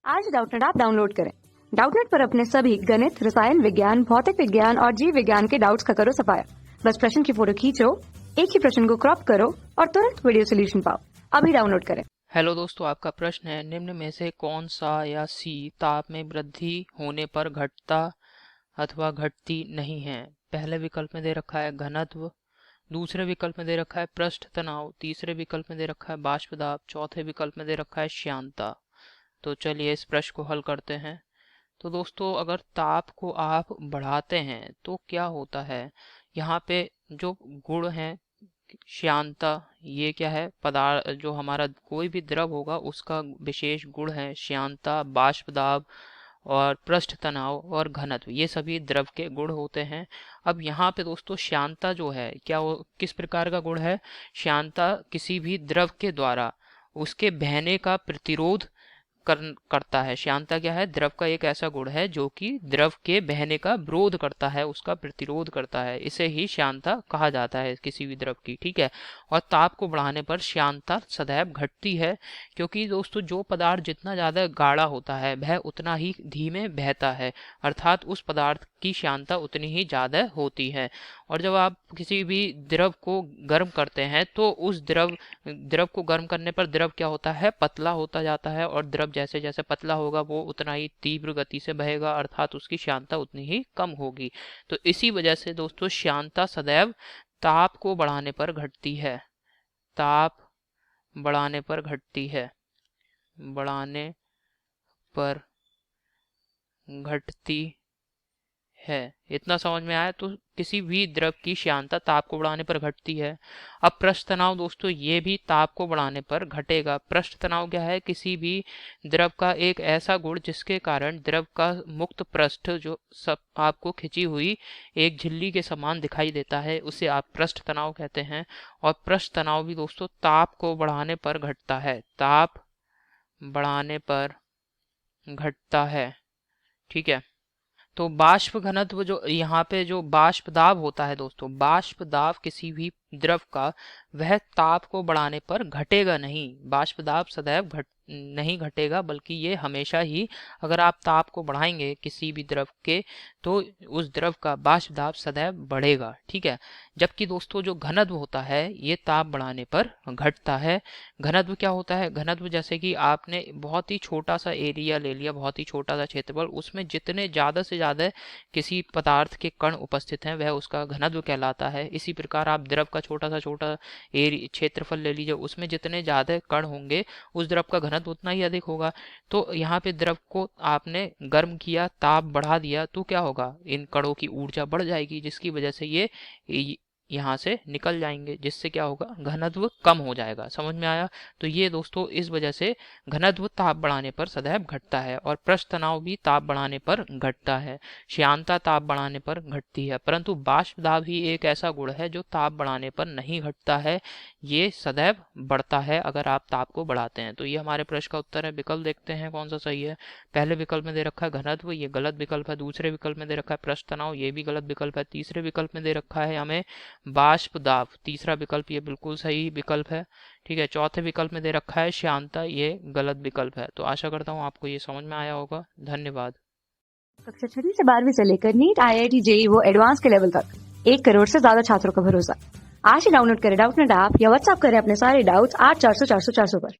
आज Doubtnut app download करें। Doubtnut पर अपने सभी गणित, रसायन विज्ञान, भौतिक विज्ञान और जीव विज्ञान के डाउट्स का करो सफाया। बस प्रश्न की फोटो खींचो, एक ही प्रश्न को क्रॉप करो और तुरंत वीडियो सोल्यूशन पाओ। अभी डाउनलोड करें। हेलो दोस्तों, आपका प्रश्न है निम्न में से कौन सा या सी ताप में वृद्धि होने पर घटता अथवा घटती नहीं है। पहले विकल्प में दे रखा है घनत्व, दूसरे विकल्प में दे रखा है पृष्ठ तनाव, तीसरे विकल्प में दे रखा है बाष्प दाब, चौथे विकल्प में दे रखा है श्यानता। तो चलिए इस प्रश्न को हल करते हैं। तो दोस्तों, अगर ताप को आप बढ़ाते हैं तो क्या होता है, यहाँ पे जो गुण है श्यानता, ये क्या है, पदार्थ जो हमारा कोई भी द्रव होगा उसका विशेष गुण है श्यानता, बाष्प दाब और पृष्ठ तनाव और घनत्व, ये सभी द्रव के गुण होते हैं। अब यहाँ पे दोस्तों श्यानता जो है क्या किस प्रकार का गुण है। श्यानता किसी भी द्रव के द्वारा उसके बहने का प्रतिरोध करता है। श्यानता क्या है, द्रव का एक ऐसा गुण है जो कि द्रव के बहने का विरोध करता है, उसका प्रतिरोध करता है। इसे ही श्यानता कहा जाता है किसी भी द्रव की, ठीक है। और ताप को बढ़ाने पर श्यानता सदैव घटती है, क्योंकि दोस्तों जो पदार्थ जितना ज्यादा गाढ़ा होता है वह उतना ही धीमे बहता है, अर्थात उस पदार्थ की श्यानता उतनी ही ज्यादा होती है। और जब आप किसी भी द्रव को गर्म करते हैं तो उस द्रव को गर्म करने पर द्रव क्या होता है, पतला होता जाता है, और द्रव जैसे जैसे पतला होगा वो उतना ही तीव्र गति से बहेगा, अर्थात उसकी श्यानता उतनी ही कम होगी। तो इसी वजह से दोस्तों श्यानता सदैव ताप को बढ़ाने पर घटती है, ताप बढ़ाने पर घटती है, बढ़ाने पर घटती है। इतना समझ में आया। तो किसी भी द्रव की श्यानता ताप को बढ़ाने पर घटती है। अब पृष्ठ तनाव दोस्तों, ये भी ताप को बढ़ाने पर घटेगा। पृष्ठ तनाव क्या है, किसी भी द्रव का एक ऐसा गुण जिसके कारण द्रव का मुक्त पृष्ठ जो सब आपको खिंची हुई एक झिल्ली के समान दिखाई देता है, उसे आप पृष्ठ तनाव कहते हैं। और पृष्ठ तनाव भी दोस्तों ताप को बढ़ाने पर घटता है, ताप बढ़ाने पर घटता है, ठीक है। तो बाष्प घनत्व, जो यहाँ पे जो बाष्प दाब होता है दोस्तों, बाष्प दाब किसी भी द्रव का वह ताप को बढ़ाने पर घटेगा नहीं। बाष्प दाब सदैव नहीं घटेगा, बल्कि ये हमेशा ही, अगर आप ताप को बढ़ाएंगे किसी भी द्रव के तो उस द्रव का बाष्प दाब सदैव बढ़ेगा, ठीक है। जबकि दोस्तों जो घनत्व होता है ये ताप बढ़ाने पर घटता है। घनत्व क्या होता है, घनत्व जैसे कि आपने बहुत ही छोटा सा एरिया ले लिया, बहुत ही छोटा सा क्षेत्रफल, उसमें जितने ज्यादा से ज्यादा किसी पदार्थ के कण उपस्थित हैं वह उसका घनत्व कहलाता है। इसी प्रकार आप द्रव का छोटा एरिया क्षेत्रफल ले लीजिए, उसमें जितने ज्यादा कण होंगे उस द्रव का घनत्व उतना ही अधिक होगा। तो यहाँ पे द्रव को आपने गर्म किया, ताप बढ़ा दिया, तो क्या होगा, इन कणों की ऊर्जा बढ़ जाएगी, जिसकी वजह से ये यहाँ से निकल जाएंगे, जिससे क्या होगा, घनत्व कम हो जाएगा। समझ में आया। तो ये दोस्तों इस वजह से घनत्व ताप बढ़ाने पर सदैव घटता है, और पृष्ठ तनाव भी ताप बढ़ाने पर घटता है। श्यानता ताप बढ़ाने पर घटती है, परंतु बाष्प दाब ही एक ऐसा गुण है जो ताप बढ़ाने पर नहीं घटता है, ये सदैव बढ़ता है अगर आप ताप को बढ़ाते हैं। तो ये हमारे प्रश्न का उत्तर है। विकल्प देखते हैं कौन सा सही है। पहले विकल्प में दे रखा है घनत्व, ये गलत विकल्प है। दूसरे विकल्प में दे रखा है पृष्ठ तनाव, ये भी गलत विकल्प है। तीसरे विकल्प में दे रखा है हमें बाष्प दाब, तीसरा विकल्प ये बिल्कुल सही विकल्प है, ठीक है। चौथे विकल्प में दे रखा है श्यानता, ये गलत विकल्प है। तो आशा करता हूँ आपको ये समझ में आया होगा। धन्यवाद। कक्षा 6 से 12वीं से लेकर नीट, IIT, JEE वो एडवांस के लेवल तक 1 करोड़ से ज्यादा छात्रों का भरोसा। आज ही डाउनलोड करें डाउटनेट ऐप या व्हाट्सएप करें अपने सारे डाउट्स 8400 400 400 पर।